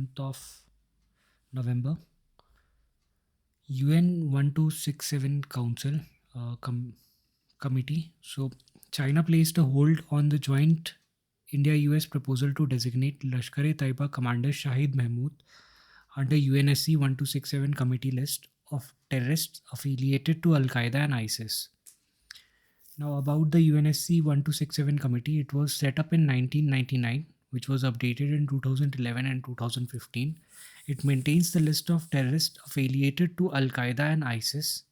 month of November, UN 1267 Council Committee. So, China placed a hold on the joint India US proposal to designate Lashkar e Taiba Commander Shahid Mahmood under UNSC 1267 committee list of terrorists affiliated to Al Qaeda and ISIS. Now, about the UNSC 1267 committee, it was set up in 1999, which was updated in 2011 and 2015. It maintains the list of terrorists affiliated to Al Qaeda and ISIS.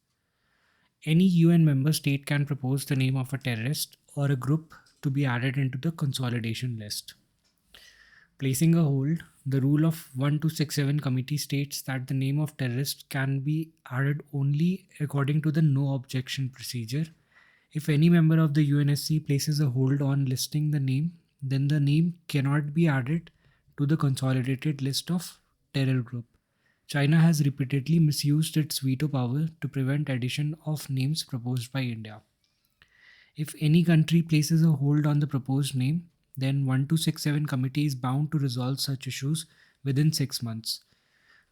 Any UN member state can propose the name of a terrorist or a group to be added into the consolidation list. Placing a hold, the rule of 1267 committee states that the name of terrorist can be added only according to the no objection procedure. If any member of the UNSC places a hold on listing the name, then the name cannot be added to the consolidated list of terror group. China has repeatedly misused its veto power to prevent addition of names proposed by India. If any country places a hold on the proposed name, then 1267 committee is bound to resolve such issues within 6 months.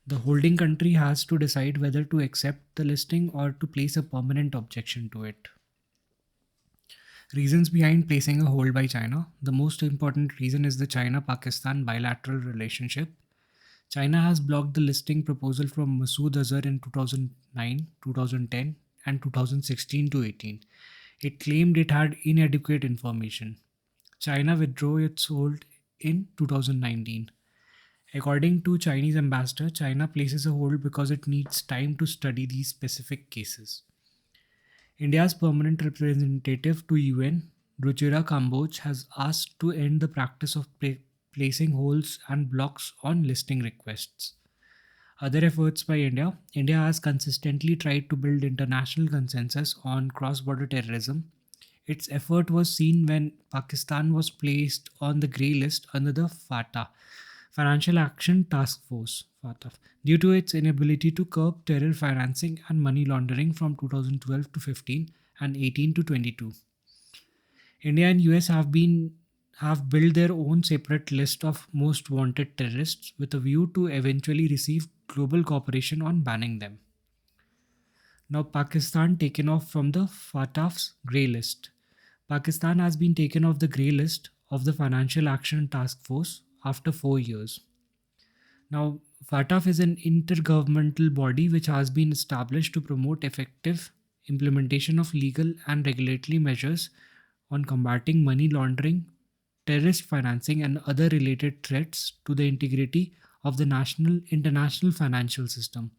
The holding country has to decide whether to accept the listing or to place a permanent objection to it. Reasons behind placing a hold by China. The most important reason is the China Pakistan bilateral relationship. China has blocked the listing proposal from Masood Azhar in 2009, 2010, and 2016 to 18. It claimed it had inadequate information. China withdrew its hold in 2019. According to Chinese ambassador, China places a hold because it needs time to study these specific cases. India's permanent representative to UN, Ruchira Kamboj, has asked to end the practice of placing holds and blocks on listing requests. Other efforts by India has consistently tried to build international consensus on cross-border terrorism. Its effort was seen when Pakistan was placed on the grey list under the FATA, Financial Action Task Force, FATF, due to its inability to curb terror financing and money laundering from 2012 to 15 and 18 to 22. India and US have built their own separate list of most wanted terrorists with a view to eventually receive global cooperation on banning them. Now, Pakistan taken off from the FATF's grey list. Pakistan has been taken off the grey list of the Financial Action Task Force after 4 years. Now, FATF is an intergovernmental body which has been established to promote effective implementation of legal and regulatory measures on combating money laundering, terrorist financing, and other related threats to the integrity of the international financial system.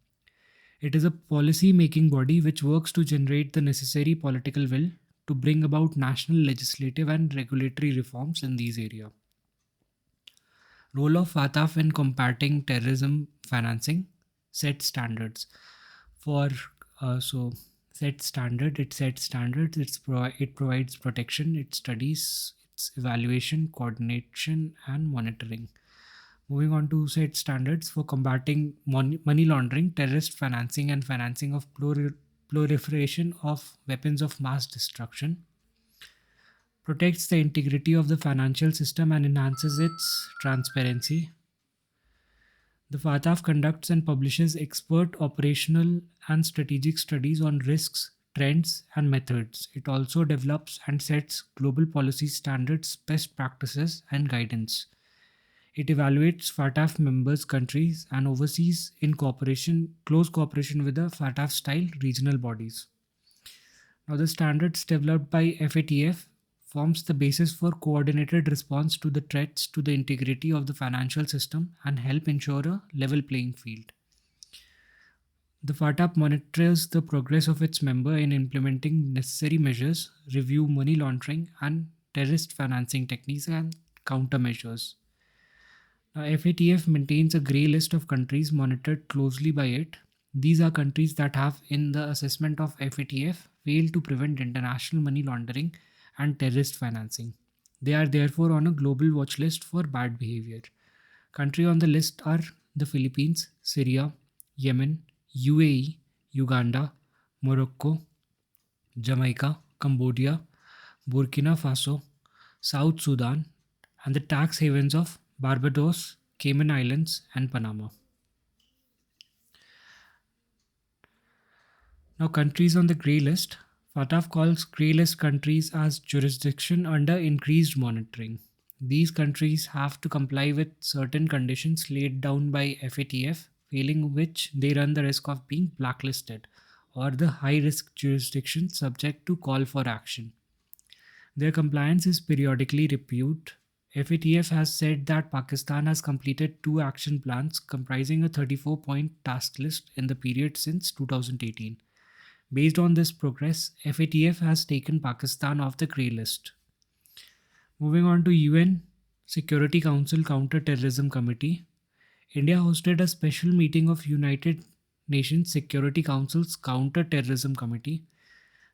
It is a policy making body which works to generate the necessary political will to bring about national legislative and regulatory reforms in these areas. Role of FATF in combating terrorism financing: set standards for so set standard it sets standards, it provides protection, it studies, its evaluation, coordination, and monitoring. Moving on to set standards for combating money laundering, terrorist financing, and financing of proliferation of weapons of mass destruction. Protects the integrity of the financial system and enhances its transparency. The FATF conducts and publishes expert operational and strategic studies on risks, trends, and methods. It also develops and sets global policy standards, best practices, and guidance. It evaluates FATF members countries and oversees in close cooperation with the FATF style regional bodies. Now, the standards developed by FATF forms the basis for coordinated response to the threats to the integrity of the financial system and help ensure a level playing field. The FATF monitors the progress of its member in implementing necessary measures, review money laundering and terrorist financing techniques, and countermeasures. Now, FATF maintains a grey list of countries monitored closely by it. These are countries that have, in the assessment of FATF, failed to prevent international money laundering and terrorist financing. They are therefore on a global watch list for bad behavior. Countries on the list are the Philippines, Syria, Yemen, UAE, Uganda, Morocco, Jamaica, Cambodia, Burkina Faso, South Sudan, and the tax havens of Barbados, Cayman Islands, and Panama. Now, countries on the grey list. FATF calls grey list countries as jurisdiction under increased monitoring. These countries have to comply with certain conditions laid down by FATF, failing which they run the risk of being blacklisted or the high risk jurisdiction subject to call for action. Their compliance is periodically reviewed. FATF has said that Pakistan has completed two action plans comprising a 34-point task list in the period since 2018. Based on this progress, FATF has taken Pakistan off the grey list. Moving on to UN Security Council Counter-Terrorism Committee, India hosted a special meeting of United Nations Security Council's Counter-Terrorism Committee.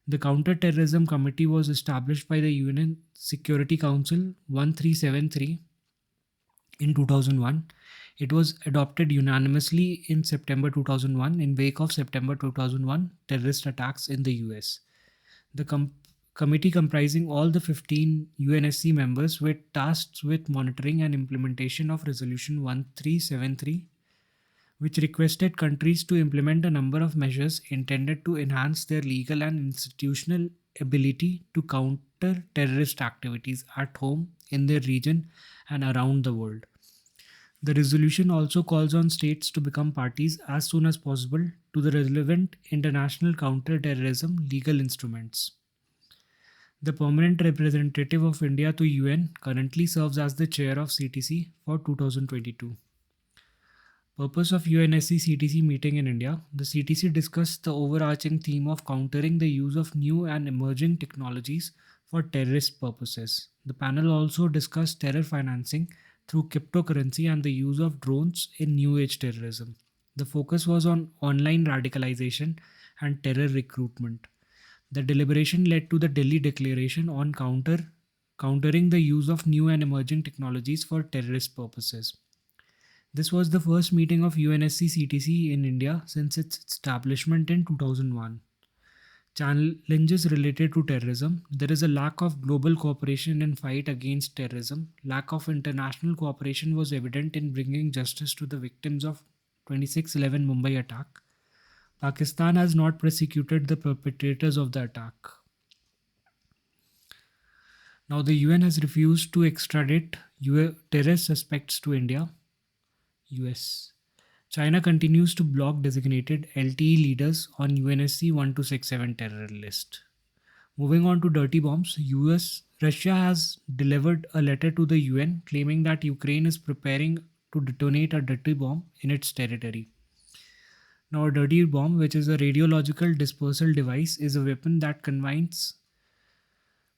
The Counter-Terrorism Committee was established by the UN Security Council 1373 in 2001. It was adopted unanimously in September 2001 in wake of September 2001 terrorist attacks in the US. The committee, comprising all the 15 UNSC members, were tasked with monitoring and implementation of Resolution 1373, which requested countries to implement a number of measures intended to enhance their legal and institutional ability to counter terrorist activities at home, in their region, and around the world. The resolution also calls on states to become parties as soon as possible to the relevant international counter-terrorism legal instruments. The permanent representative of India to UN currently serves as the chair of CTC for 2022. Purpose of UNSC CTC meeting in India. The CTC discussed the overarching theme of countering the use of new and emerging technologies for terrorist purposes. The panel also discussed terror financing through cryptocurrency and the use of drones in New Age terrorism. The focus was on online radicalization and terror recruitment. The deliberation led to the Delhi Declaration on countering the use of new and emerging technologies for terrorist purposes. This was the first meeting of UNSC CTC in India since its establishment in 2001. Challenges related to terrorism. There is a lack of global cooperation in fight against terrorism. Lack of international cooperation was evident in bringing justice to the victims of 26/11 Mumbai attack. Pakistan has not prosecuted the perpetrators of the attack. Now, the UN has refused to extradite terrorist suspects to India. US. China continues to block designated LTE leaders on UNSC 1267 terror list. Moving on to dirty bombs, Russia has delivered a letter to the UN claiming that Ukraine is preparing to detonate a dirty bomb in its territory. Now, a dirty bomb, which is a radiological dispersal device, is a weapon that combines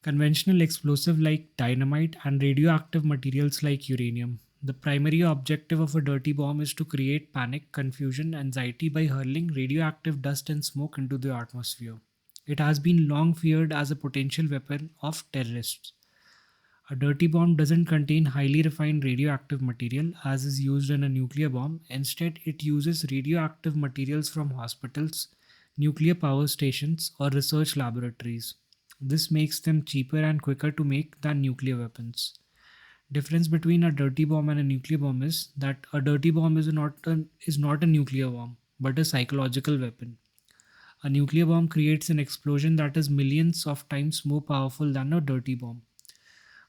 conventional explosive like dynamite and radioactive materials like uranium. The primary objective of a dirty bomb is to create panic, confusion, anxiety by hurling radioactive dust and smoke into the atmosphere. It has been long feared as a potential weapon of terrorists. A dirty bomb doesn't contain highly refined radioactive material as is used in a nuclear bomb. Instead, it uses radioactive materials from hospitals, nuclear power stations, or research laboratories. This makes them cheaper and quicker to make than nuclear weapons. Difference between a dirty bomb and a nuclear bomb is that a dirty bomb is not a nuclear bomb, but a psychological weapon. A nuclear bomb creates an explosion that is millions of times more powerful than a dirty bomb.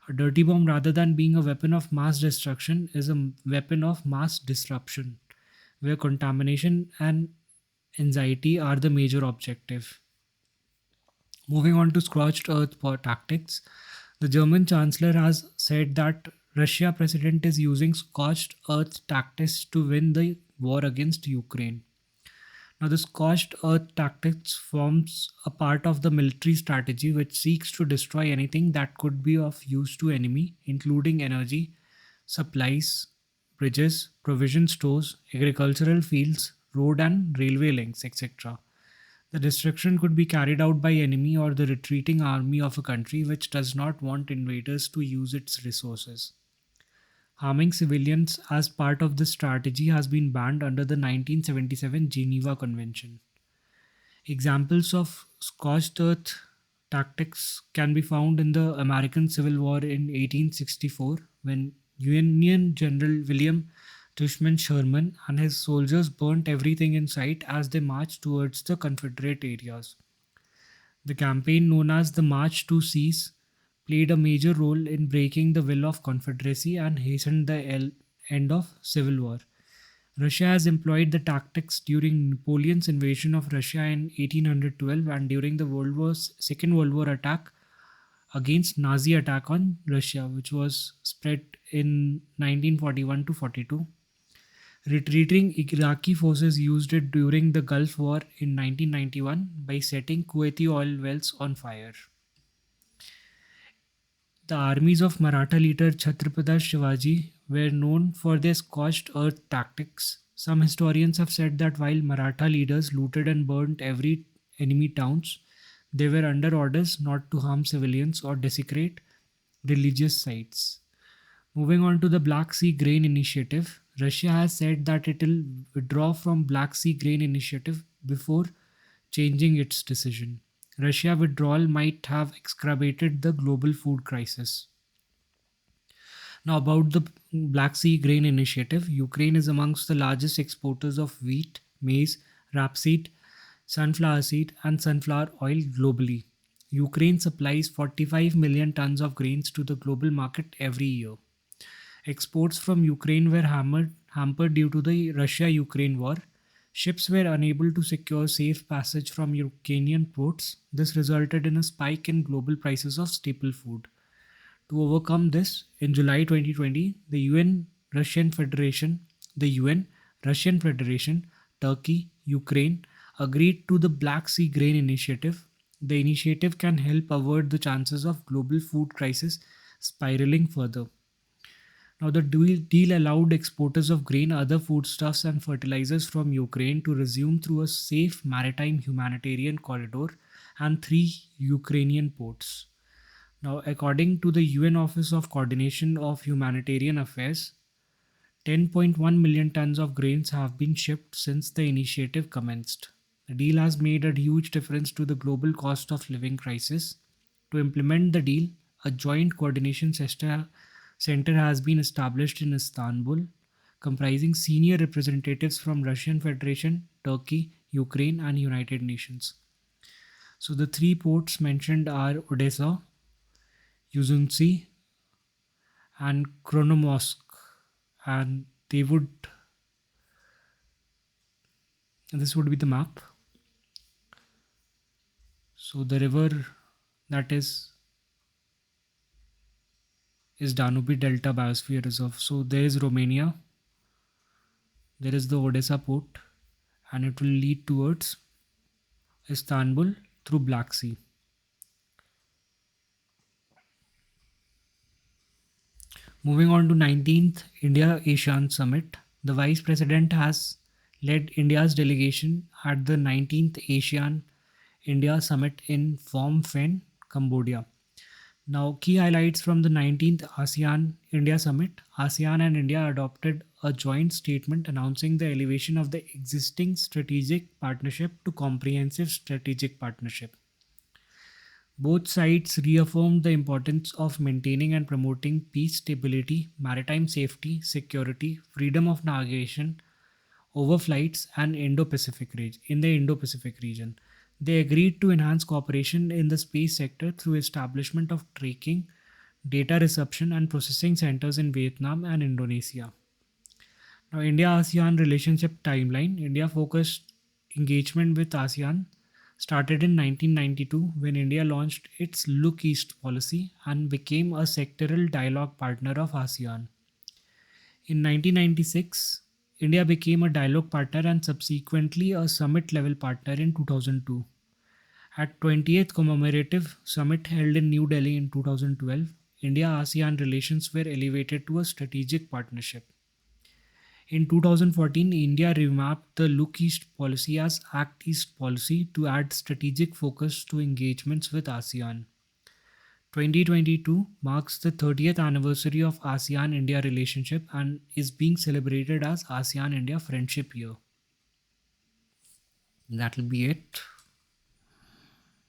A dirty bomb, rather than being a weapon of mass destruction, is a weapon of mass disruption, where contamination and anxiety are the major objective. Moving on to scorched earth tactics, the German Chancellor has said that Russia president is using scorched earth tactics to win the war against Ukraine. Now, the scorched earth tactics forms a part of the military strategy which seeks to destroy anything that could be of use to enemy, including energy, supplies, bridges, provision stores, agricultural fields, road and railway links, etc. The destruction could be carried out by enemy or the retreating army of a country which does not want invaders to use its resources. Harming civilians as part of this strategy has been banned under the 1977 Geneva Convention. Examples of scorched earth tactics can be found in the American Civil War in 1864 when Union General William Tushman Sherman and his soldiers burnt everything in sight as they marched towards the Confederate areas. The campaign, known as the March to Cease, played a major role in breaking the will of Confederacy and hastened the end of Civil War. Russia has employed the tactics during Napoleon's invasion of Russia in 1812 and during the Second World War attack against Nazi attack on Russia, which was spread in 1941 to 42. Retreating Iraqi forces used it during the Gulf War in 1991 by setting Kuwaiti oil wells on fire. The armies of Maratha leader Chhatrapati Shivaji were known for their scorched earth tactics. Some historians have said that while Maratha leaders looted and burnt every enemy towns, they were under orders not to harm civilians or desecrate religious sites. Moving on to the Black Sea Grain Initiative, Russia has said that it will withdraw from Black Sea Grain Initiative before changing its decision. Russia withdrawal might have exacerbated the global food crisis. Now, about the Black Sea Grain Initiative, Ukraine is amongst the largest exporters of wheat, maize, rapeseed, sunflower seed, and sunflower oil globally. Ukraine supplies 45 million tons of grains to the global market every year. Exports from Ukraine were hampered due to the Russia Ukraine war. Ships were unable to secure safe passage from Ukrainian ports. This resulted in a spike in global prices of staple food. To overcome this, in July 2020, the UN, Russian Federation, Turkey, Ukraine agreed to the Black Sea Grain Initiative. The initiative can help avert the chances of global food crisis spiraling further. Now, the deal allowed exporters of grain, other foodstuffs, and fertilizers from Ukraine to resume through a safe maritime humanitarian corridor and three Ukrainian ports. Now, according to the UN Office of Coordination of Humanitarian Affairs, 10.1 million tons of grains have been shipped since the initiative commenced. The deal has made a huge difference to the global cost of living crisis. To implement the deal, a joint coordination center has been established in Istanbul, comprising senior representatives from Russian Federation, Turkey, Ukraine, and United Nations. So the three ports mentioned are Odessa, Yuzunsi, and Kronomorsk, and this would be the map. So the river that is Danube Delta Biosphere Reserve. So there is Romania, there is the Odessa port, and it will lead towards Istanbul through Black Sea. Moving on to 19th India ASEAN Summit, the Vice President has led India's delegation at the 19th ASEAN India Summit in Phnom Penh, Cambodia. Now, key highlights from the 19th ASEAN India Summit. ASEAN and India adopted a joint statement announcing the elevation of the existing strategic partnership to comprehensive strategic partnership. Both sides reaffirmed the importance of maintaining and promoting peace, stability, maritime safety, security, freedom of navigation, overflights, and in the Indo-Pacific region. They agreed to enhance cooperation in the space sector through establishment of tracking, data reception, and processing centers in Vietnam and Indonesia. Now, India-ASEAN relationship timeline. India-focused engagement with ASEAN started in 1992 when India launched its Look East policy and became a sectoral dialogue partner of ASEAN. In 1996, India became a dialogue partner and subsequently a summit level partner in 2002. At 20th commemorative summit held in New Delhi in 2012, India-ASEAN relations were elevated to a strategic partnership. In 2014, India remapped the Look East policy as Act East policy to add strategic focus to engagements with ASEAN. 2022 marks the 30th anniversary of ASEAN-India relationship and is being celebrated as ASEAN-India Friendship Year. That will be it.